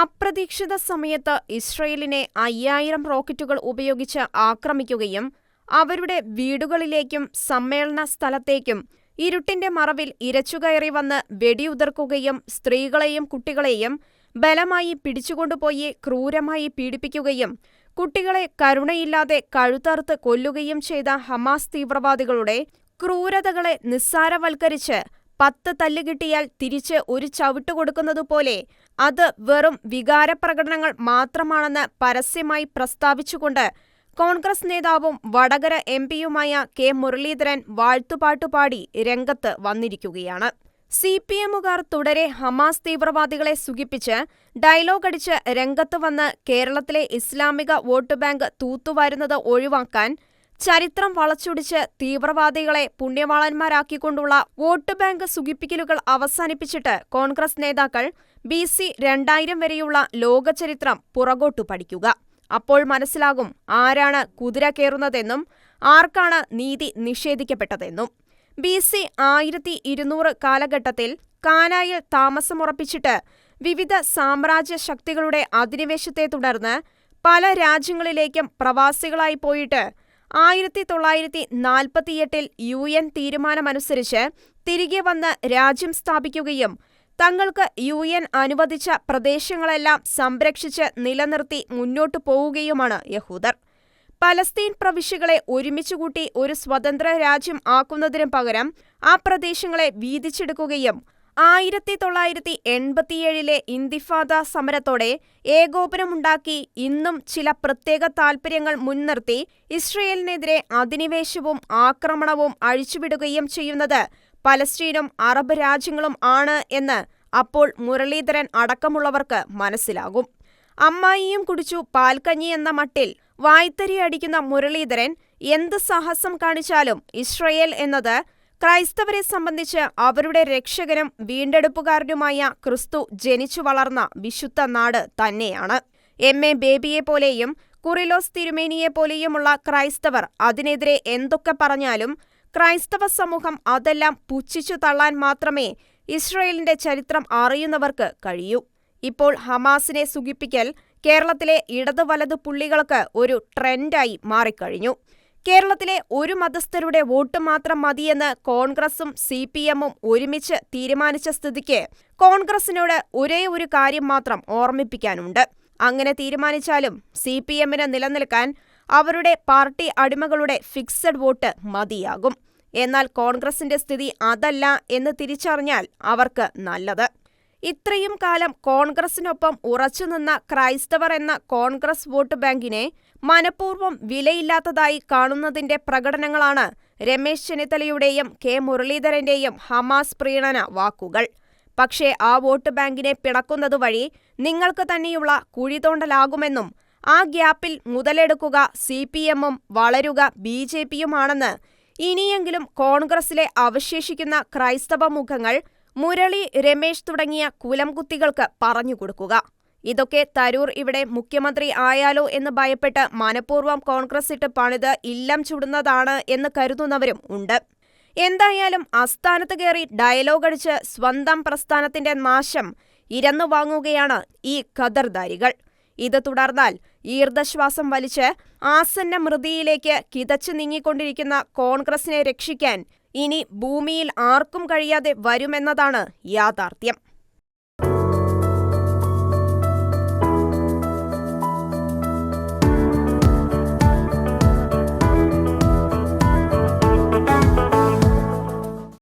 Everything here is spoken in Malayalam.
അപ്രതീക്ഷിത സമയത്ത് ഇസ്രയേലിനെ 5000 റോക്കറ്റുകൾ ഉപയോഗിച്ച് ആക്രമിക്കുകയും അവരുടെ വീടുകളിലേക്കും സമ്മേളന സ്ഥലത്തേക്കും ഇരുട്ടിന്റെ മറവിൽ ഇരച്ചുകയറി വന്ന് വെടിയുതിർക്കുകയും സ്ത്രീകളെയും കുട്ടികളെയും ബലമായി പിടിച്ചുകൊണ്ടുപോയി ക്രൂരമായി പീഡിപ്പിക്കുകയും കുട്ടികളെ കരുണയില്ലാതെ കഴുത്തറുത്ത് കൊല്ലുകയും ചെയ്ത ഹമാസ് തീവ്രവാദികളുടെ ക്രൂരതകളെ നിസ്സാരവൽക്കരിച്ച് 10 തല്ല് കിട്ടിയാൽ തിരിച്ച് ഒരു ചവിട്ട് കൊടുക്കുന്നതുപോലെ അത് വെറും വികാരപ്രകടനങ്ങൾ മാത്രമാണെന്ന് പരസ്യമായി പ്രസ്താവിച്ചുകൊണ്ട് കോൺഗ്രസ് നേതാവും വടകര എംപിയുമായ കെ മുരളീധരൻ വാഴ്ത്തുപാട്ടുപാടി രംഗത്ത് വന്നിരിക്കുകയാണ്. സിപിഎമ്മുകാർ തുടരെ ഹമാസ് തീവ്രവാദികളെ സുഖിപ്പിച്ച് ഡയലോഗടിച്ച് രംഗത്ത് വന്ന് കേരളത്തിലെ ഇസ്ലാമിക വോട്ട് ബാങ്ക് തൂത്തുവാരുന്നത് ഒഴിവാക്കാൻ ചരിത്രം വളച്ചൊടിച്ച് തീവ്രവാദികളെ പുണ്യവാളന്മാരാക്കിക്കൊണ്ടുള്ള വോട്ട് ബാങ്ക് സുഖിപ്പിക്കലുകൾ അവസാനിപ്പിച്ചിട്ട് കോൺഗ്രസ് നേതാക്കൾ BC 2000 വരെയുള്ള ലോകചരിത്രം പുറകോട്ടു പഠിക്കുക. അപ്പോൾ മനസ്സിലാകും ആരാണ് കുതിര കയറുന്നതെന്നും ആർക്കാണ് നീതി നിഷേധിക്കപ്പെട്ടതെന്നും. BC 1200 കാലഘട്ടത്തിൽ കാനായിൽ താമസമുറപ്പിച്ചിട്ട് വിവിധ സാമ്രാജ്യ ശക്തികളുടെ അധിനിവേശത്തെ തുടർന്ന് പല രാജ്യങ്ങളിലേക്കും പ്രവാസികളായി പോയിട്ട് 1948 UN തീരുമാനമനുസരിച്ച് തിരികെ വന്ന് രാജ്യം സ്ഥാപിക്കുകയും തങ്ങൾക്ക് UN അനുവദിച്ച പ്രദേശങ്ങളെല്ലാം സംരക്ഷിച്ച് നിലനിർത്തി മുന്നോട്ടു പോവുകയുമാണ് യഹൂദർ. പലസ്തീൻ പ്രവിശ്യകളെ ഒരുമിച്ചുകൂട്ടി ഒരു സ്വതന്ത്ര രാജ്യം ആക്കുന്നതിനു പകരം ആ പ്രദേശങ്ങളെ വീതിച്ചെടുക്കുകയും 1987 ഇന്തിഫാദ സമരത്തോടെ ഏകോപനമുണ്ടാക്കി ഇന്നും ചില പ്രത്യേക താൽപര്യങ്ങൾ മുൻനിർത്തി ഇസ്രയേലിനെതിരെ അധിനിവേശവും ആക്രമണവും അഴിച്ചുവിടുകയും ചെയ്യുന്നത് പലസ്തീനും അറബ് രാജ്യങ്ങളും ആണ് എന്ന് അപ്പോൾ മുരളീധരൻ അടക്കമുള്ളവർക്ക് മനസ്സിലാകും. അമ്മായിയും കുടിച്ചു പാൽക്കഞ്ഞി എന്ന മട്ടിൽ വായ്ത്തരിയടിക്കുന്ന മുരളീധരൻ എന്ത് സാഹസം കാണിച്ചാലും ഇസ്രയേൽ എന്നത് ക്രൈസ്തവരെ സംബന്ധിച്ച് അവരുടെ രക്ഷകനും വീണ്ടെടുപ്പുകാരനുമായ ക്രിസ്തു ജനിച്ചു വളർന്ന വിശുദ്ധ നാട് തന്നെയാണ്. MA ബേബിയെപ്പോലെയും കുറിലോസ് തിരുമേനിയെപ്പോലെയുമുള്ള ക്രൈസ്തവർ അതിനെതിരെ എന്തൊക്കെ പറഞ്ഞാലും ക്രൈസ്തവ സമൂഹം അതെല്ലാം പുച്ഛിച്ചു തള്ളാൻ മാത്രമേ ഇസ്രയേലിന്റെ ചരിത്രം അറിയുന്നവർക്ക് കഴിയൂ. ഇപ്പോൾ ഹമാസിനെ സുഖിപ്പിക്കൽ കേരളത്തിലെ ഇടത് വലതു പുള്ളികൾക്ക് ഒരു ട്രെൻഡായി മാറിക്കഴിഞ്ഞു. കേരളത്തിലെ ഒരു മതസ്ഥരുടെ വോട്ട് മാത്രം മതിയെന്ന് കോൺഗ്രസും CPMഉം ഒരുമിച്ച് തീരുമാനിച്ച സ്ഥിതിക്ക് കോൺഗ്രസിനോട് ഒരേ ഒരു കാര്യം മാത്രം ഓർമ്മിപ്പിക്കാനുണ്ട്. അങ്ങനെ തീരുമാനിച്ചാലും CPMന് നിലനിൽക്കാൻ അവരുടെ പാർട്ടി അടിമകളുടെ ഫിക്സഡ് വോട്ട് മതിയാകും. എന്നാൽ കോൺഗ്രസിന്റെ സ്ഥിതി അതല്ല എന്ന് തിരിച്ചറിഞ്ഞാൽ അവർക്ക് നല്ലത്. ഇത്രയും കാലം കോൺഗ്രസിനൊപ്പം ഉറച്ചുനിന്ന ക്രൈസ്തവർ എന്ന കോൺഗ്രസ് വോട്ട് ബാങ്കിനെ മനഃപൂർവ്വം വിലയില്ലാത്തതായി കാണുന്നതിന്റെ പ്രകടനങ്ങളാണ് രമേശ് ചെന്നിത്തലയുടെയും കെ മുരളീധരന്റെയും ഹമാസ് പ്രീണന വാക്കുകൾ. പക്ഷേ ആ വോട്ട് ബാങ്കിനെ പിണക്കുന്നതുവഴി നിങ്ങൾക്ക് തന്നെയുള്ള കുഴിതോണ്ടലാകുമെന്നും ആ ഗ്യാപ്പിൽ മുതലെടുക്കുക CPMഉം വളരുക BJPയുമാണെന്ന് ഇനിയെങ്കിലും കോൺഗ്രസിലെ അവശേഷിക്കുന്ന ക്രൈസ്തവ മുഖങ്ങൾ മുരളി, രമേശ് തുടങ്ങിയ കുലംകുത്തികൾക്ക് പറഞ്ഞുകൊടുക്കുക. ഇതൊക്കെ തരൂർ ഇവിടെ മുഖ്യമന്ത്രി ആയാലോ എന്ന് ഭയപ്പെട്ട് മനഃപൂർവ്വം കോൺഗ്രസിട്ട് പണിത് ഇല്ലം ചുടുന്നതാണ് എന്ന് കരുതുന്നവരും ഉണ്ട്. എന്തായാലും അസ്ഥാനത്ത് കയറി ഡയലോഗടിച്ച് സ്വന്തം പ്രസ്ഥാനത്തിന്റെ നാശം ഇരന്നു വാങ്ങുകയാണ് ഈ ഖദർദാരികൾ. ഇത് തുടർന്നാൽ ഈർദ്ധശ്വാസം വലിച്ച് ആസന്ന മൃതിയിലേക്ക് കിതച്ചു നീങ്ങിക്കൊണ്ടിരിക്കുന്ന കോൺഗ്രസിനെ രക്ഷിക്കാൻ ഇനി ഭൂമിയിൽ ആർക്കും കഴിയാതെ വരുമെന്നതാണ് യാഥാർത്ഥ്യം.